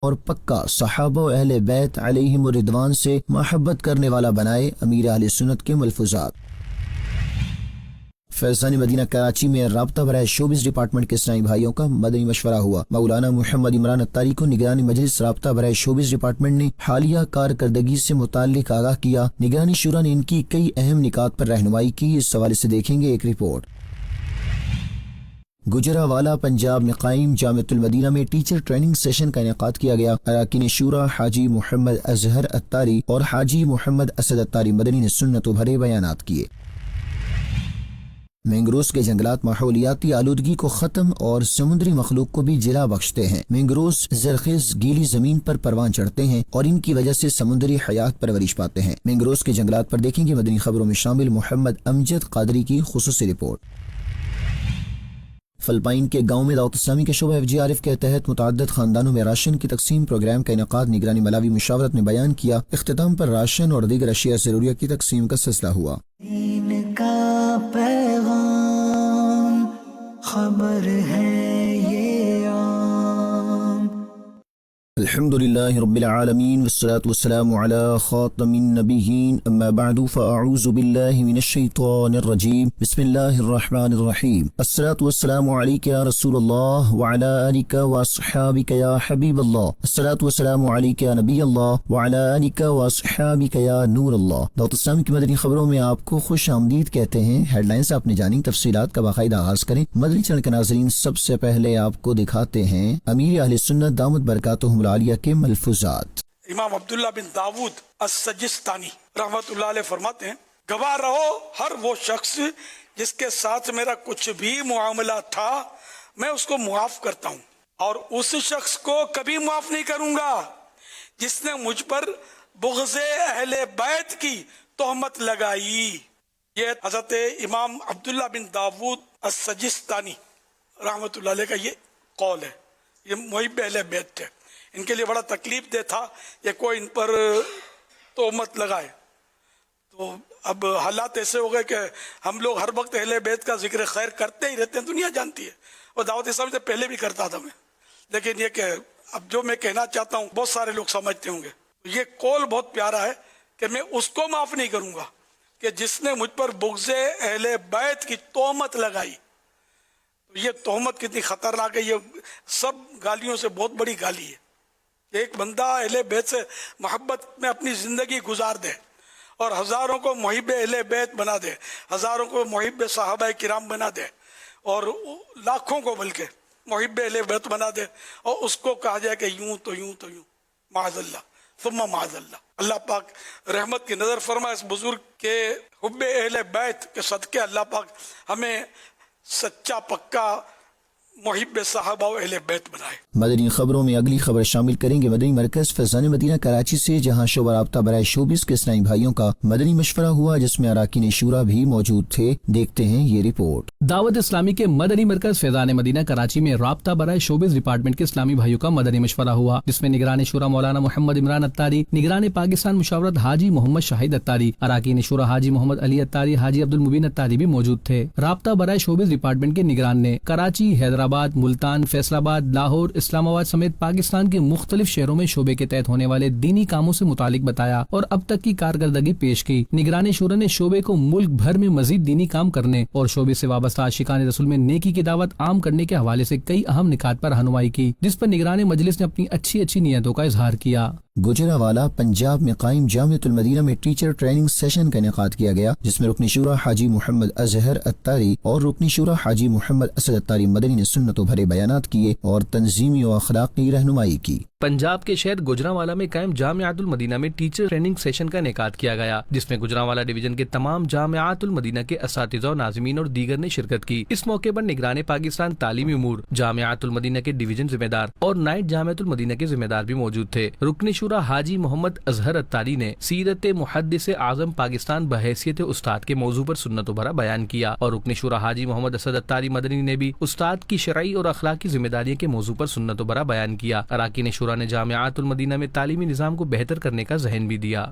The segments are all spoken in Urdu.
اور پکا صحابہ و اہل بیت علیہم الرضوان سے محبت کرنے والا بنائے۔ امیر اہل سنت کے ملفوظات۔ فیضان مدینہ کراچی میں رابطہ برائے شوبز ڈپارٹمنٹ کے اسلامی بھائیوں کا مدنی مشورہ ہوا۔ مولانا محمد عمران اتاری کو نگرانی مجلس رابطہ برائے شوبز ڈپارٹمنٹ نے حالیہ کارکردگی سے متعلق آگاہ کیا۔ نگرانی شورا نے ان کی کئی اہم نکات پر رہنمائی کی۔ اس حوالے سے دیکھیں گے ایک رپورٹ۔ گجرانوالہ پنجاب میں قائم جامعۃ المدینہ میں ٹیچر ٹریننگ سیشن کا انعقاد کیا گیا۔ اراکین شورا حاجی محمد اظہر اتاری اور حاجی محمد اسد اتاری مدنی نے سنت و بھرے بیانات کیے۔ مینگروز کے جنگلات ماحولیاتی آلودگی کو ختم اور سمندری مخلوق کو بھی جلا بخشتے ہیں۔ مینگروز زرخیز گیلی زمین پر پروان چڑھتے ہیں اور ان کی وجہ سے سمندری حیات پرورش پاتے ہیں۔ مینگروز کے جنگلات پر دیکھیں گے مدنی خبروں میں شامل محمد امجد قادری کی خصوصی رپورٹ۔ فلپائن کے گاؤں میں دعوت اسلامی کے شعبہ FGRF کے تحت متعدد خاندانوں میں راشن کی تقسیم پروگرام کا انعقاد نگرانی ملاوی مشاورت نے بیان کیا۔ اختتام پر راشن اور دیگر اشیاء ضروریات کی تقسیم کا سلسلہ ہوا۔ دین کا پیغام خبر ہے یہ عام۔ الحمدللہ رب العالمین والصلاة والسلام علی خاتم النبیین اما بعد فاعوذ باللہ من الشیطان الرجیم بسم اللہ الرحمن الرحیم الصلاة والسلام علیک یا رسول اللہ وعلی آلک واصحابک یا حبیب اللہ الصلاة والسلام علیک یا نبی اللہ وعلی آلک واصحابک یا نور اللہ۔ دعوت اسلامی کی مدنی خبروں میں آپ کو خوش آمدید کہتے ہیں۔ ہیڈ لائنز آپ نے جانی، تفصیلات کا باقاعدہ آغاز کریں۔ مدنی چینل کے ناظرین سب سے پہلے آپ کو دکھاتے ہیں امیر اہل سنت دامت برکاتہم العالیہ کے ملفوظات۔ امام عبداللہ بن داود السجستانی رحمت اللہ علیہ فرماتے ہیں، گواہ رہو ہر وہ شخص جس کے ساتھ میرا کچھ بھی معاملہ تھا میں اس کو معاف کرتا ہوں، اور اس شخص کو کبھی معاف نہیں کروں گا جس نے مجھ پر بغض اہل بیت کی تہمت لگائی۔ یہ حضرت امام عبداللہ بن داود السجستانی رحمت اللہ علیہ کا یہ قول ہے۔ یہ محب اہل بیت تھے، ان کے لیے بڑا تکلیف دہ تھا کہ کوئی ان پر تہمت لگائے۔ تو اب حالات ایسے ہو گئے کہ ہم لوگ ہر وقت اہل بیت کا ذکر خیر کرتے ہی رہتے ہیں، دنیا جانتی ہے، اور دعوت اسلام سے پہلے بھی کرتا تھا میں، لیکن یہ کہ اب جو میں کہنا چاہتا ہوں بہت سارے لوگ سمجھتے ہوں گے۔ یہ قول بہت پیارا ہے کہ میں اس کو معاف نہیں کروں گا کہ جس نے مجھ پر بغض اہل بیت کی تہمت لگائی۔ یہ تہمت کتنی خطرناک ہے، یہ سب گالیوں سے بہت بڑی گالی ہے۔ ایک بندہ اہل بیت سے محبت میں اپنی زندگی گزار دے اور ہزاروں کو محب اہل بیت بنا دے، ہزاروں کو محب صحابہ کرام بنا دے، اور لاکھوں کو بلکہ محب اہل بیت بنا دے، اور اس کو کہا جائے کہ یوں تو یوں تو یوں، معاذ اللہ ثم معاذ اللہ۔ اللہ پاک رحمت کی نظر فرمائے اس بزرگ کے حب اہل بیت کے صدقے اللہ پاک ہمیں سچا پکا محب صحابہ و اہل بیت بنائے۔ مدنی خبروں میں اگلی خبر شامل کریں گے مدنی مرکز فیضان مدینہ کراچی سے، جہاں شعبہ رابطہ برائے شوبز کے اسلامی بھائیوں کا مدنی مشورہ ہوا جس میں اراکین شورا بھی موجود تھے۔ دیکھتے ہیں یہ رپورٹ۔ دعوت اسلامی کے مدنی مرکز فیضان مدینہ کراچی میں رابطہ برائے شوبز ڈپارٹمنٹ کے اسلامی بھائیوں کا مدنی مشورہ ہوا، جس میں نگران شورا مولانا محمد عمران اتاری، نگران پاکستان مشاورت حاجی محمد شاہد اتاری، اراکین شورا حاجی محمد علی اتاری، حاجی عبد المبین اتاری بھی موجود تھے۔ رابطہ برائے شوبز ڈپارٹمنٹ کے نگران نے کراچی، حیدرآباد، ملتان، فیصل آباد، لاہور، اسلام آباد سمیت پاکستان کے مختلف شہروں میں شعبے کے تحت ہونے والے دینی کاموں سے متعلق بتایا اور اب تک کی کارکردگی پیش کی۔ نگران شورا نے شعبے کو ملک بھر میں مزید دینی کام کرنے اور شعبے سے وابستہ عاشقان رسول میں نیکی کی دعوت عام کرنے کے حوالے سے کئی اہم نکات پر رہنمائی کی، جس پر نگران مجلس نے اپنی اچھی نیتوں کا اظہار کیا۔ گجرانوالہ پنجاب میں قائم جامعۃ المدینہ میں ٹیچر ٹریننگ سیشن کا انعقاد کیا گیا، جس میں رکن شورا حاجی محمد اظہر اتاری اور رکن شورا حاجی محمد اسد اتاری مدنی نے سنت و بھرے بیانات کیے اور تنظیمی و اخلاقی رہنمائی کی۔ پنجاب کے شہر گجرانوالہ میں قائم جامعۃ المدینہ میں ٹیچر ٹریننگ سیشن کا انعقاد کیا گیا، جس میں گجرانوالہ ڈویژن کے تمام جامعۃ المدینہ کے اساتذہ و ناظمین اور دیگر نے شرکت کی۔ اس موقع پر نگران پاکستان تعلیمی امور، جامعۃ المدینہ کے ڈویژن ذمہ دار اور نائٹ جامعۃ المدینہ کے ذمہ دار بھی موجود تھے۔ رکن شورا حاجی محمد اظہر اتاری نے سیرت محدث اعظم پاکستان بحیثیت استاد کے موضوع پر سنت و بھرا بیان کیا، اور رکن شورا حاجی محمد اسد اتاری مدنی نے بھی استاد کی شرعی اور اخلاقی ذمہ داریوں کے موضوع پر سنت و بھرا بیان کیا۔ اراکین شورا نے جامعۃ المدینہ میں تعلیمی نظام کو بہتر کرنے کا ذہن بھی دیا۔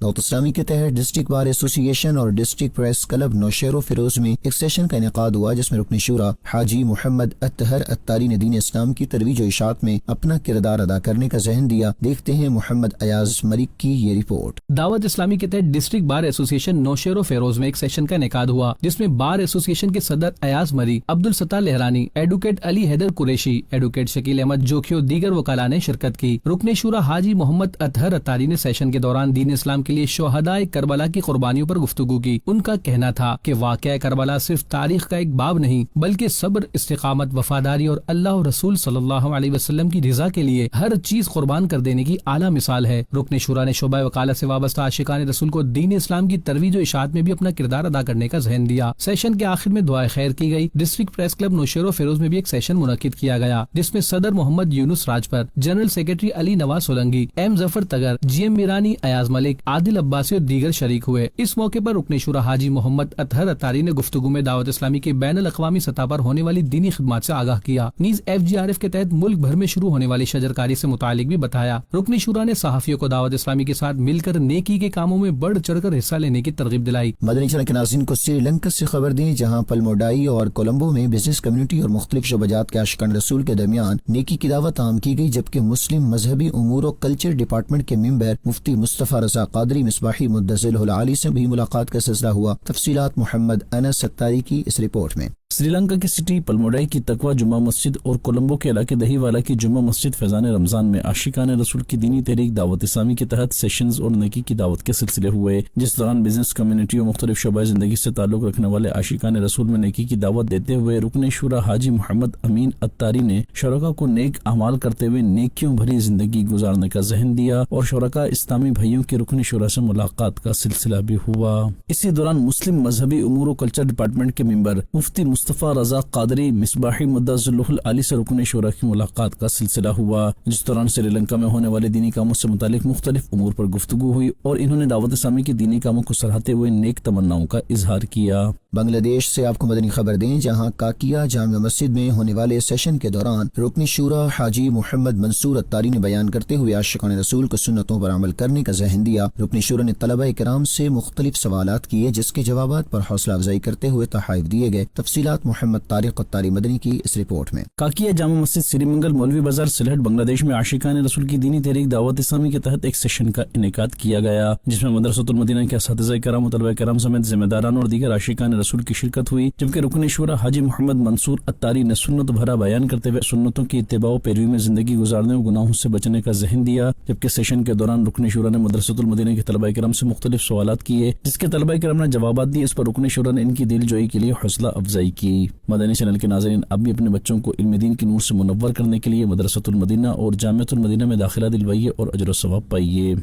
دعوت اسلامی کے تحت ڈسٹرکٹ بار ایسوسی ایشن اور ڈسٹرکٹ پریس کلب نوشہر و فیروز میں ایک سیشن کا انعقاد ہوا، جس میں رکن شورا حاجی محمد اطہر اتاری نے دین اسلام کی ترویج و اشاعت میں اپنا کردار ادا کرنے کا ذہن دیا۔ دیکھتے ہیں محمد ایاز ملک کی یہ رپورٹ۔ دعوت اسلامی کے تحت ڈسٹرکٹ بار ایسوسی ایشن نوشہر و فیروز میں ایک سیشن کا انعقاد ہوا، جس میں بار ایسوسی ایشن کے صدر ایاز مری، عبدالستار لہرانی، ایڈوکیٹ علی حیدر قریشی، ایڈوکیٹ شکیل احمد جوکھیو دیگر وکلاء نے شرکت کی۔ رکن شورا حاجی محمد اطہر اتاری نے سیشن کے دوران دین اسلام کے لیے شہدائے کربلا کی قربانیوں پر گفتگو کی۔ ان کا کہنا تھا کہ واقعہ کربلا صرف تاریخ کا ایک باب نہیں، بلکہ صبر، استقامت، وفاداری اور اللہ اور رسول صلی اللہ علیہ وسلم کی رضا کے لیے ہر چیز قربان کر دینے کی اعلیٰ مثال ہے۔ رکن شورا نے شعبہ وکالت سے وابستہ عاشقان رسول کو دین اسلام کی ترویج و اشاعت میں بھی اپنا کردار ادا کرنے کا ذہن دیا۔ سیشن کے آخر میں دعائے خیر کی گئی۔ ڈسٹرکٹ پریس کلب نوشہر و فیروز میں بھی ایک سیشن منعقد کیا گیا، جس میں صدر محمد یونس Rajpat, general secretary Ali Nawaz Solangi, M ظفر تگر، جی ایم میرانی، ایاز ملک، عادل عباسی اور دیگر شریک ہوئے۔ اس موقع پر رکن شورا حاجی محمد اطہر اتاری نے گفتگو میں دعوت اسلامی کی بین الاقوامی سطح پر ہونے والی دینی خدمات سے آگاہ کیا، نیز FGRF کے تحت ملک بھر میں شروع ہونے والی شجرکاری سے متعلق بھی بتایا۔ رکن شورا نے صحافیوں کو دعوت اسلامی کے ساتھ مل کر نیکی کے کاموں میں بڑھ چڑھ کر حصہ لینے کی ترغیب دلائی۔ مدنی چینل کے ناظرین کو سری لنکا سے خبر دیں، جہاں پلموڈائی اور کولمبو میں بزنس کمیونٹی اور مختلف شعبجات کے عاشقان رسول کے درمیان نیکی کی دعوت عام کی گئی، جبکہ مسلم مذہبی امور و کلچر ڈپارٹمنٹ کے ممبر مفتی مصطفیٰ رضا قادری مصباحی مدظل العالی سے بھی ملاقات کا سلسلہ ہوا۔ تفصیلات محمد انس ستاری کی اس رپورٹ میں۔ سری لنکا کی سٹی پلموڈائی کی تقوی جمعہ مسجد اور کولمبو کے علاقے دہی والا کی جمعہ مسجد فیضان رمضان میں عاشقان رسول کی دینی تحریک دعوت اسلامی کے تحت سیشنز اور نیکی کی دعوت کے سلسلے ہوئے، جس دوران بزنس کمیونٹی اور مختلف شعبۂ زندگی سے تعلق رکھنے والے عاشقان رسول میں نیکی کی دعوت دیتے ہوئے رکن شورا حاجی محمد امین اتاری نے شرکا کو نیک اعمال کرتے ہوئے نیکیوں بھری زندگی گزارنے کا ذہن دیا، اور شرکا اسلامی بھائیوں کے رکن شورا سے ملاقات کا سلسلہ بھی ہوا۔ اسی دوران مسلم مذہبی امور و کلچر ڈپارٹمنٹ کے ممبر مفتی مصطفیٰ رضا قادری مصباحی مدظل العالی سے رکن شورا کی ملاقات کا سلسلہ ہوا، جس دوران سری لنکا میں ہونے والے دینی کاموں سے متعلق مختلف امور پر گفتگو ہوئی، اور انہوں نے دعوت اسلامی کے دینی کاموں کو سراہتے ہوئے نیک تمناؤں کا اظہار کیا۔ بنگلہ دیش سے آپ کو مدنی خبر دیں، جہاں کاکیا جامع مسجد میں ہونے والے سیشن کے دوران رکن شورا حاجی محمد منصور اتاری نے بیان کرتے ہوئے عاشقان رسول کو سنتوں پر عمل کرنے کا ذہن دیا۔ رکن شورا نے طلبہ کرام سے مختلف سوالات کیے، جس کے جوابات پر حوصلہ افزائی کرتے ہوئے تحائف دیے گئے۔ تفصیلات محمد طارق اتاری مدنی کی اس رپورٹ میں۔ کاکیا جامع مسجد سری منگل مولوی بازار سلہٹ بنگلہ دیش میں عاشقان رسول کی دینی تحریک دعوت اسلامی کے تحت ایک سیشن کا انعقاد کیا گیا، جس میں مدرسۃ المدینہ کے اساتذہ کرام و طلبہ کرام سمیت ذمہ داران اور دیگر عاشقان رسول کی شرکت ہوئی، جبکہ رکن شورا حاجی محمد منصور اتاری نے سنت بھرا بیان کرتے ہوئے سنتوں کی اتباع و پیروی میں زندگی گزارنے اور گناہوں سے بچنے کا ذہن دیا، جبکہ سیشن کے دوران رکن شورا نے مدرسۃ المدینہ کے طلبہ کرام سے مختلف سوالات کیے، جس کے طلبہ کرام نے جوابات دیے۔ اس پر رکن شورا نے ان کی دل جوئی کے لیے حوصلہ افزائی کی۔ مدنی چینل کے ناظرین اب بھی اپنے بچوں کو علم دین کی نور سے منور کرنے کے لیے مدرسۃ المدینہ اور جامعۃ المدینہ میں داخلہ دلوائیے اور اجر و ثواب پائیے۔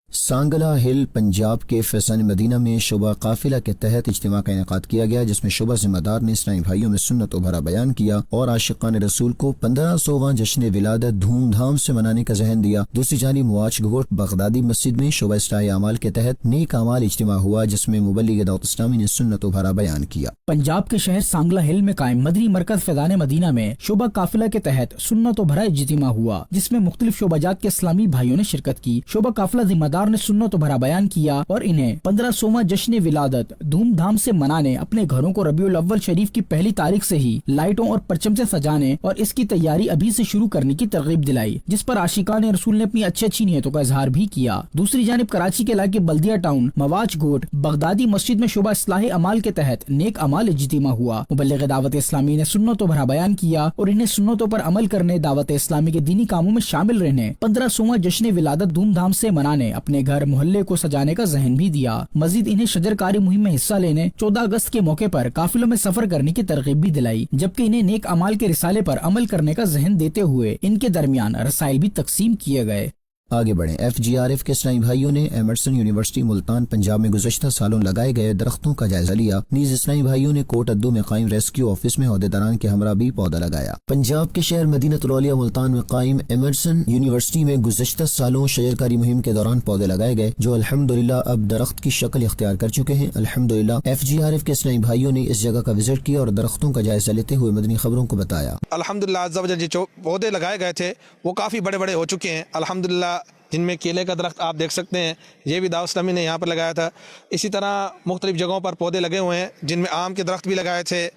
سانگلہ ہل پنجاب کے فیضان مدینہ میں شعبہ قافلہ کے تحت اجتماع کا انعقاد کیا گیا، جس میں شعبہ ذمہ دار نے اسلامی بھائیوں میں سنت و بھرا بیان کیا اور عاشقان رسول کو 1500واں جشن ولادت دھوم دھام سے منانے کا ذہن دیا۔ دوسری جانب مواچ گوٹ بغدادی مسجد میں شعبہ اصلاح اعمال کے تحت نیک اعمال اجتماع ہوا، جس میں مبلغ دعوت اسلامی نے سنت و بھرا بیان کیا۔ پنجاب کے شہر سانگلہ ہل میں قائم مدنی مرکز فیضان مدینہ میں شعبہ قافلہ کے تحت سنت و بھرا اجتماع ہوا، جس میں مختلف شعبہ جات کے اسلامی بھائیوں نے شرکت کی۔ شعبہ قافلہ ذمہ دار نے سنت و بھرا بیان کیا اور انہیں 1500واں جشن ولادت دھوم دھام سے منانے، اپنے گھروں کو ربیع الاول شریف کی پہلی تاریخ سے ہی لائٹوں اور پرچم سے سجانے اور اس کی تیاری ابھی سے شروع کرنے کی ترغیب دلائی، جس پر عاشقان رسول نے اپنی اچھی نیتوں کا اظہار بھی کیا۔ دوسری جانب کراچی کے علاقے بلدیہ ٹاؤن مواچ گوٹ بغدادی مسجد میں شعبہ اصلاح اعمال کے تحت نیک اعمال اجتماع ہوا۔ مبلغ دعوت اسلامی نے سنت و بھرا بیان کیا اور انہیں سنتوں پر عمل کرنے، دعوت اسلامی کے دینی کاموں میں شامل رہنے، 1500واں جشن ولادت دھوم دھام سے منانے، اپنے گھر محلے کو سجانے کا ذہن بھی دیا۔ مزید انہیں شجرکاری مہم میں حصہ لینے، 14 اگست کے موقع پر قافلوں میں سفر کرنے کی ترغیب بھی دلائی، جبکہ انہیں نیک اعمال کے رسالے پر عمل کرنے کا ذہن دیتے ہوئے ان کے درمیان رسائل بھی تقسیم کیے گئے۔ آگے بڑھیں۔ FGRF کے اسلامی بھائیوں نے ایمرسن یونیورسٹی ملتان پنجاب میں گزشتہ سالوں لگائے گئے درختوں کا جائزہ لیا، نیز اسلامی بھائیوں نے کوٹ ادو میں قائم ریسکیو آفس میں عہدیداران کے ہمراہ بھی پودا لگایا۔ پنجاب کے شہر مدینہ الاولیاء ملتان میں قائم ایمرسن یونیورسٹی میں گزشتہ سالوں شجرکاری مہم کے دوران پودے لگائے گئے، جو الحمدللہ اب درخت کی شکل اختیار کر چکے ہیں۔ الحمدللہ FGRF کے اسلامی بھائیوں نے اس جگہ کا وزٹ کیا اور درختوں کا جائزہ لیتے ہوئے مدنی خبروں کو بتایا۔ الحمدللہ عز و جل جو پودے لگائے گئے تھے وہ کافی بڑے بڑے ہو چکے ہیں۔ الحمدللہ جن میں کیلے کا درخت آپ دیکھ سکتے ہیں، یہ بھی دعوت اسلامی نے یہاں پر لگایا تھا۔ اسی طرح مختلف جگہوں پر پودے لگے ہوئے ہیں جن میں آم کے درخت بھی لگائے تھے،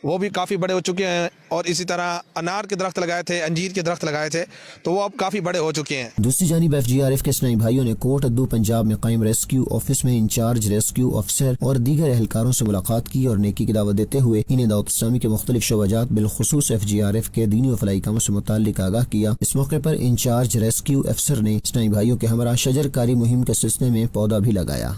وہ بھی کافی بڑے ہو چکے ہیں، اور اسی طرح انار کے درخت لگائے تھے، انجیر کے درخت لگائے تھے، تو وہ اب کافی بڑے ہو چکے ہیں۔ دوسری جانب FGRF کے اسلامی بھائیوں نے کوٹ ادو پنجاب میں قائم ریسکیو آفس میں انچارج ریسکیو افسر اور دیگر اہلکاروں سے ملاقات کی اور نیکی کی دعوت دیتے ہوئے انہیں دعوت اسلامی کے مختلف شعبہ جات بالخصوص FGRF کے دینی و فلاحی کاموں سے متعلق آگاہ کیا۔ اس موقع پر انچارج ریسکیو افسر نے اسلامی بھائیوں کے ہمراہ شجر کاری مہم کے سلسلے میں پودا بھی لگایا۔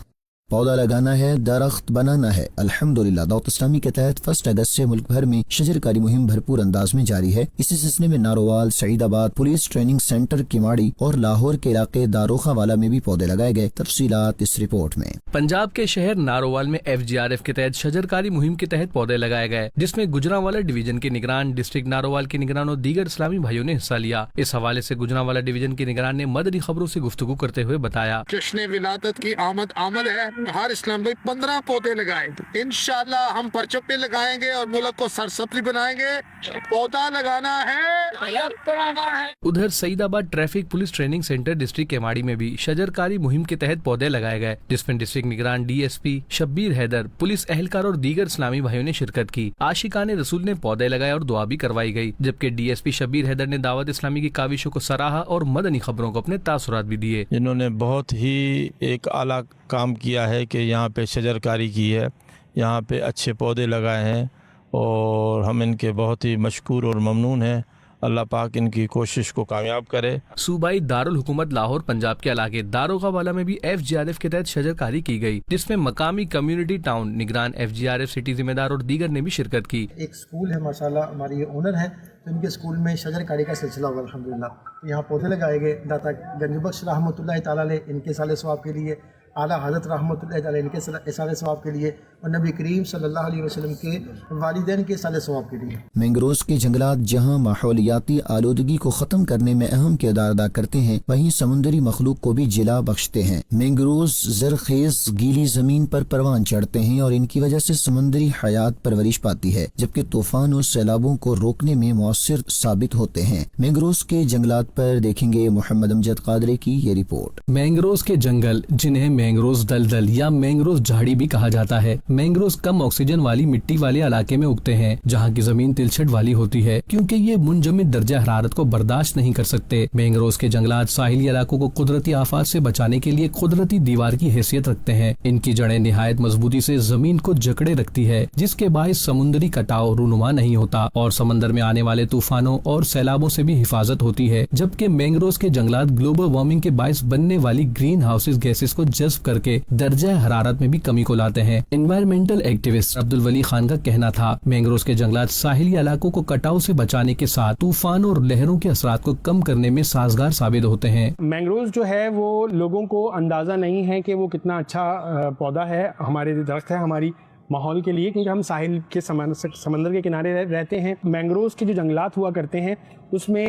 پودا لگانا ہے، درخت بنانا ہے۔ الحمدللہ دعوت اسلامی کے تحت 1 اگست سے ملک بھر میں شجر کاری مہم بھرپور انداز میں جاری ہے۔ اسی سلسلے میں نارووال، سعید آباد پولیس ٹریننگ سینٹر کیماڑی اور لاہور کے علاقے داروخہ والا میں بھی پودے لگائے گئے۔ تفصیلات اس رپورٹ میں۔ پنجاب کے شہر نارووال میں FGRF کے تحت شجر کاری مہم کے تحت پودے لگائے گئے، جس میں گجرانوالہ ڈویژن کے نگران، ڈسٹرکٹ نارووال کے نگران اور دیگر اسلامی بھائیوں نے حصہ لیا۔ اس حوالے سے گجرانوالہ ڈویژن کے نگران نے مدنی خبروں سے گفتگو کرتے ہوئے بتایا، جشن ولادت کی آمد ہے، ہر اسلام بھائی 15 پودے لگائیں، انشاءاللہ ہم پرچم پہ لگائیں گے اور ملک کو سرسبز بنائیں گے۔ پودا لگانا ہے۔ ادھر سعید آباد traffic police training centre district Keamari میں بھی شجر کاری مہم کے تحت پودے لگائے گئے، جس میں ڈسٹرکٹ نگران DSP شبیر حیدر، پولیس اہلکار اور دیگر اسلامی بھائیوں نے شرکت کی۔ عاشقان رسول نے پودے لگائے اور دعا بھی کروائی گئی، جبکہ DSP شبیر حیدر نے دعوت اسلامی کی کاوشوں کو سراہا اور مدنی خبروں کو اپنے تاثرات بھی دیے۔ جنہوں نے بہت ہی ایک اعلیٰ کام کیا ہے کہ یہاں پہ شجر کاری کی ہے، یہاں پہ اچھے پودے لگائے ہیں، اور ہم ان کے بہت ہی مشکور اور ممنون ہیں۔ اللہ پاک ان کی کوشش کو کامیاب کرے۔ صوبائی دارالحکومت لاہور پنجاب کے علاقے داروغہ والا میں بھی FGRF کے تحت شجر کاری کی گئی، جس میں مقامی کمیونٹی ٹاؤن نگران، FGRF سٹی ذمہ دار اور دیگر نے بھی شرکت کی۔ ایک اسکول ہے ماشاءاللہ، ہماری یہ اونر ہے، تو ان کے اسکول میں شجر کاری کا سلسلہ ہوا الحمدللہ۔ یہاں پودے لگائے گئے، داتا گنج بخش رحمۃ اللہ تعالیٰ علیہ ان کے سال ثواب کے لیے، اعلیٰ حضرت رحمۃ اللہ تعالیٰ ان کے سال ثواب کے لیے، اور نبی کریم صلی اللہ علیہ وسلم کے والدین کے سال ثواب کے لیے۔ مینگروز کے جنگلات جہاں ماحولیاتی آلودگی کو ختم کرنے میں اہم کردار ادا کرتے ہیں، وہیں سمندری مخلوق کو بھی جلا بخشتے ہیں۔ مینگروز زرخیز گیلی زمین پر پروان چڑھتے ہیں اور ان کی وجہ سے سمندری حیات پرورش پاتی ہے، جبکہ طوفان اور سیلابوں کو روکنے میں مؤثر ثابت ہوتے ہیں۔ مینگروز کے جنگلات پر دیکھیں گے محمد امجد قادری کی یہ رپورٹ۔ مینگروز کے جنگل، جنہیں مینگروز دلدل یا مینگروز جھاڑی بھی کہا جاتا ہے، مینگروز کم آکسیجن والی مٹی والے علاقے میں اگتے ہیں جہاں کی زمین تلچھٹ والی ہوتی ہے، کیونکہ یہ منجمد درجہ حرارت کو برداشت نہیں کر سکتے۔ مینگروز کے جنگلات ساحلی علاقوں کو قدرتی آفات سے بچانے کے لیے قدرتی دیوار کی حیثیت رکھتے ہیں۔ ان کی جڑیں نہایت مضبوطی سے زمین کو جکڑے رکھتی ہے، جس کے باعث سمندری کٹاؤ رونما نہیں ہوتا اور سمندر میں آنے والے طوفانوں اور سیلابوں سے بھی حفاظت ہوتی ہے، جبکہ مینگروز کے جنگلات گلوبل وارمنگ کے باعث بننے والی گرین ہاؤسز گیسز کو جذب کر کے درجہ حرارت میں بھی کمی کو لاتے ہیں۔ انوائرمنٹل ایکٹیوسٹ عبدالولی خان کا کہنا تھا، مینگروز کے جنگلات ساحلی علاقوں کو کٹاؤ سے بچانے کے ساتھ طوفان اور لہروں کے اثرات کو کم کرنے میں سازگار ثابت ہوتے ہیں۔ مینگروز جو ہے وہ لوگوں کو اندازہ نہیں ہے کہ وہ کتنا اچھا پودا ہے، ہمارے درخت ہے ہماری ماحول کے لیے، کیونکہ ہم ساحل کے سمندر کے کنارے رہتے ہیں۔ مینگروز کے جو جنگلات ہوا کرتے ہیں اس میں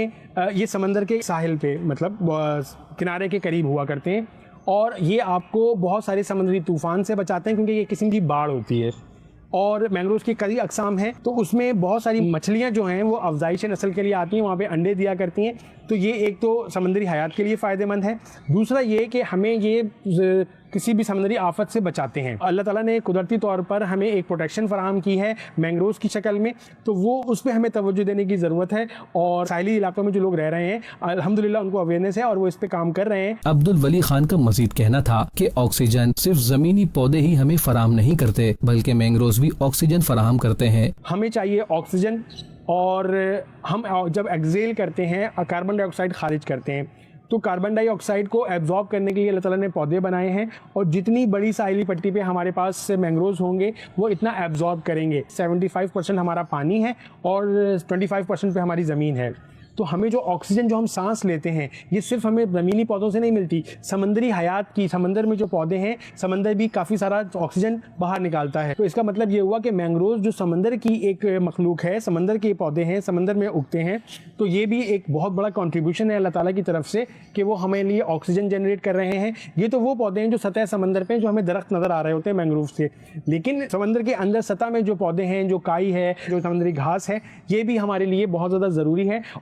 یہ سمندر کے ساحل پہ مطلب کنارے کے قریب ہوا کرتے ہیں، اور یہ آپ کو بہت سارے سمندری طوفان سے بچاتے ہیں، کیونکہ یہ قسم کی باڑ ہوتی ہے۔ اور مینگروز کی کئی اقسام ہیں، تو اس میں بہت ساری مچھلیاں جو ہیں وہ افزائش نسل کے لیے آتی ہیں، وہاں پہ انڈے دیا کرتی ہیں، تو یہ ایک تو سمندری حیات کے لیے فائدہ مند ہے۔ دوسرا یہ کہ ہمیں یہ کسی بھی سمندری آفت سے بچاتے ہیں۔ اللہ تعالیٰ نے قدرتی طور پر ہمیں ایک پروٹیکشن فراہم کی ہے مینگروز کی شکل میں، تو وہ اس پہ ہمیں توجہ دینے کی ضرورت ہے، اور ساحلی علاقوں میں جو لوگ رہ رہے ہیں الحمدللہ ان کو اویئرنیس ہے اور وہ اس پہ کام کر رہے ہیں۔ عبدالولی خان کا مزید کہنا تھا کہ آکسیجن صرف زمینی پودے ہی ہمیں فراہم نہیں کرتے، بلکہ مینگروز بھی آکسیجن فراہم کرتے ہیں۔ ہمیں چاہیے آکسیجن، اور ہم جب ایکزیل کرتے ہیں کاربن ڈائی آکسائڈ خارج کرتے ہیں، تو کاربن ڈائی آکسائڈ کو ایبزارب کرنے کے لیے اللہ تعالیٰ نے پودے بنائے ہیں، اور جتنی بڑی ساحلی پٹی پہ ہمارے پاس مینگروز ہوں گے وہ اتنا ایبزارب کریں گے۔ 75% ہمارا پانی ہے اور 25% پہ ہماری زمین ہے، تو ہمیں جو آکسیجن جو ہم سانس لیتے ہیں یہ صرف ہمیں زمینی پودوں سے نہیں ملتی، سمندری حیات کی، سمندر میں جو پودے ہیں سمندر بھی کافی سارا آکسیجن باہر نکالتا ہے۔ تو اس کا مطلب یہ ہوا کہ مینگروز جو سمندر کی ایک مخلوق ہے، سمندر کے پودے ہیں، سمندر میں اگتے ہیں، تو یہ بھی ایک بہت بڑا کنٹریبیوشن ہے اللہ تعالیٰ کی طرف سے کہ وہ ہمیں لیے آکسیجن جنریٹ کر رہے ہیں۔ یہ تو وہ پودے ہیں جو سطح سمندر پہ جو ہمیں درخت نظر آ رہے ہوتے ہیں مینگروو سے، لیکن سمندر کے اندر سطح میں جو پودے ہیں، جو کائی ہے، جو سمندری گھاس ہے، یہ بھی ہمارے لیے بہت زیادہ ضروری ہے۔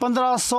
1500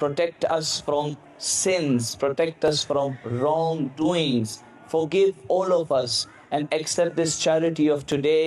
Protect us from sins, protect us from wrongdoings, forgive all of us and accept this charity of today.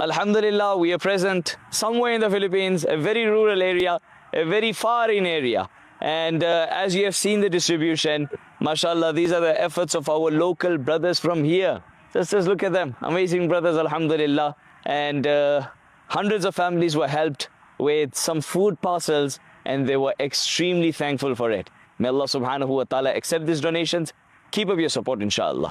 Alhamdulillah, we are present somewhere in the Philippines, a very rural area, a very far in area. And as you have seen the distribution, mashallah, these are the efforts of our local brothers from here. Just look at them, amazing brothers, alhamdulillah. And hundreds of families were helped with some food parcels, and they were extremely thankful for it. May Allah subhanahu wa ta'ala accept these donations. Keep up your support, inshallah.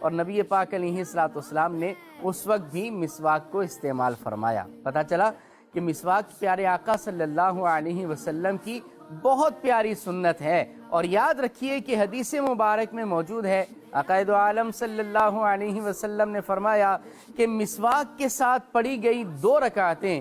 اور نبی پاک علیہ الصلوۃ والسلام نے اس وقت بھی مسواک کو استعمال فرمایا۔ پتہ چلا کہ مسواک پیارے آقا صلی اللہ علیہ وسلم کی بہت پیاری سنت ہے، اور یاد رکھیے کہ حدیث مبارک میں موجود ہے، آقا دو عالم صلی اللہ علیہ وسلم نے فرمایا کہ مسواک کے ساتھ پڑھی گئی 2 رکعتیں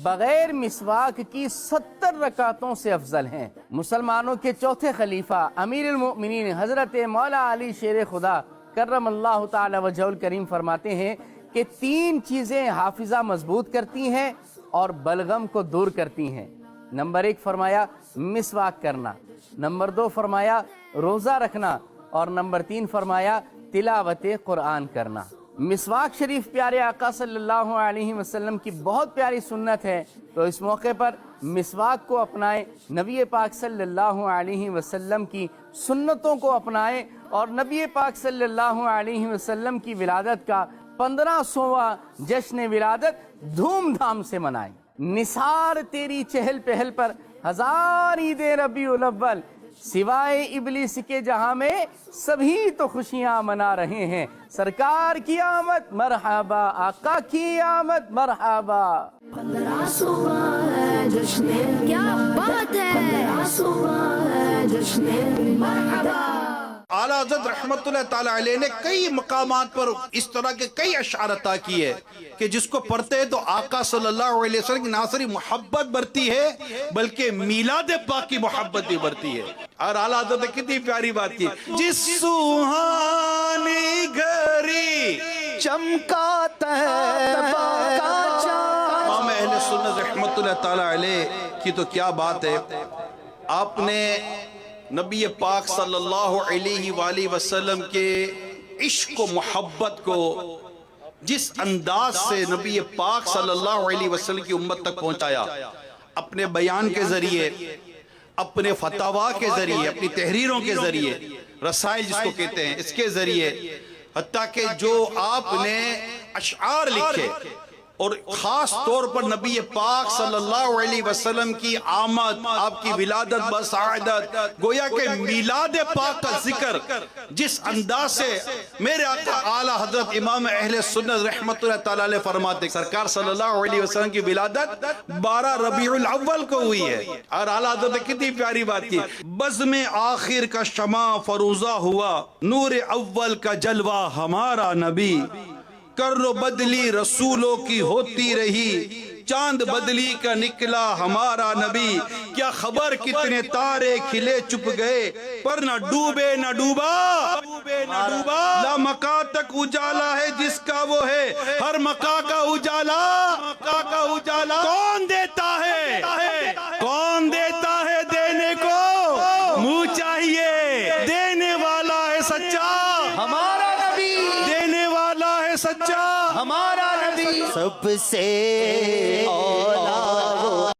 بغیر مسواک کی 70 رکعتوں سے افضل ہیں۔ مسلمانوں کے چوتھے خلیفہ امیر المؤمنین حضرت مولا علی شیر خدا کرم اللہ تعالی وجہہ الکریم فرماتے ہیں کہ 3 چیزیں حافظہ مضبوط کرتی ہیں اور بلغم کو دور کرتی ہیں۔ نمبر 1 فرمایا مسواک کرنا، نمبر 2 فرمایا روزہ رکھنا، اور نمبر 3 فرمایا تلاوت قرآن کرنا۔ مسواک شریف پیارے آقا صلی اللہ علیہ وسلم کی بہت پیاری سنت ہے، تو اس موقع پر مسواک کو اپنائیں، نبی پاک صلی اللہ علیہ وسلم کی سنتوں کو اپنائیں، اور نبی پاک صلی اللہ علیہ وسلم کی ولادت کا 1500واں جشن ولادت دھوم دھام سے منائیں۔ نثار تیری چہل پہل پر 1000 عید ربیع الاول، سوائے ابلیس کے جہاں میں سبھی تو خوشیاں منا رہے ہیں۔ سرکار کی آمد مرحبا، آقا کی آمد مرحبا۔ 1500واں ہے جشن، کیا بات ہے، 1500واں ہے جشن مرحبا۔ اعلیٰ حضرت رحمت اللہ تعالی علیہ نے کئی مقامات پر اس طرح کے کئی اشعار عطا کیے کہ جس کو پڑھتے ہیں تو آقا صلی اللہ علیہ وسلم کی نہ صرف محبت بڑھتی ہے بلکہ میلاد پاک کی محبت بھی بڑھتی ہے۔ اور اعلیٰ حضرت نے کتنی پیاری بات کی، جس سوہانی گھری چمکا طیبہ کا چاند۔ امام اہل سنت رحمت اللہ تعالی علیہ کی تو کیا بات ہے، آپ نے نبی پاک صلی اللہ علیہ وآلہ وسلم کے عشق و محبت کو جس انداز سے نبی پاک صلی اللہ علیہ وسلم کی امت تک پہنچایا، اپنے بیان کے ذریعے، اپنے فتاوا کے ذریعے، اپنی تحریروں کے ذریعے، رسائل جس کو کہتے ہیں، اس کے ذریعے، حتیٰ کہ جو آپ نے اشعار لکھے اور خاص طور پر نبی پاک صلی اللہ علیہ وسلم کی آمد، آپ کی ولادت بسعادت، گویا کہ میلاد پاک کا ذکر جس انداز سے میرے آقا اعلیٰ حضرت امام اہل سنت رحمت اللہ تعالی علیہ فرماتے، سرکار صلی اللہ علیہ وسلم کی ولادت 12 ربیع الاول کو ہوئی ہے۔ اور اعلیٰ حضرت نے کتنی پیاری بات کی، بزم آخر کا شمع فروزہ ہوا، نور اول کا جلوہ ہمارا نبی، کر و بدلی رسولوں کی ہوتی رہی، چاند بدلی کا نکلا ہمارا نبی، کیا خبر کتنے تارے کھلے چھپ گئے، پر نہ ڈوبے نہ ڈوبا، لا مکا تک اجالا ہے جس کا وہ ہے، ہر مکا کا اجالا، کون دیتا ہے، کون دیتا ہے دینے کو، منہ چاہیے، دینے والا ہے سچا ہمارا نبی، دینے والا ہے سچا ہمارا نبی، سب سے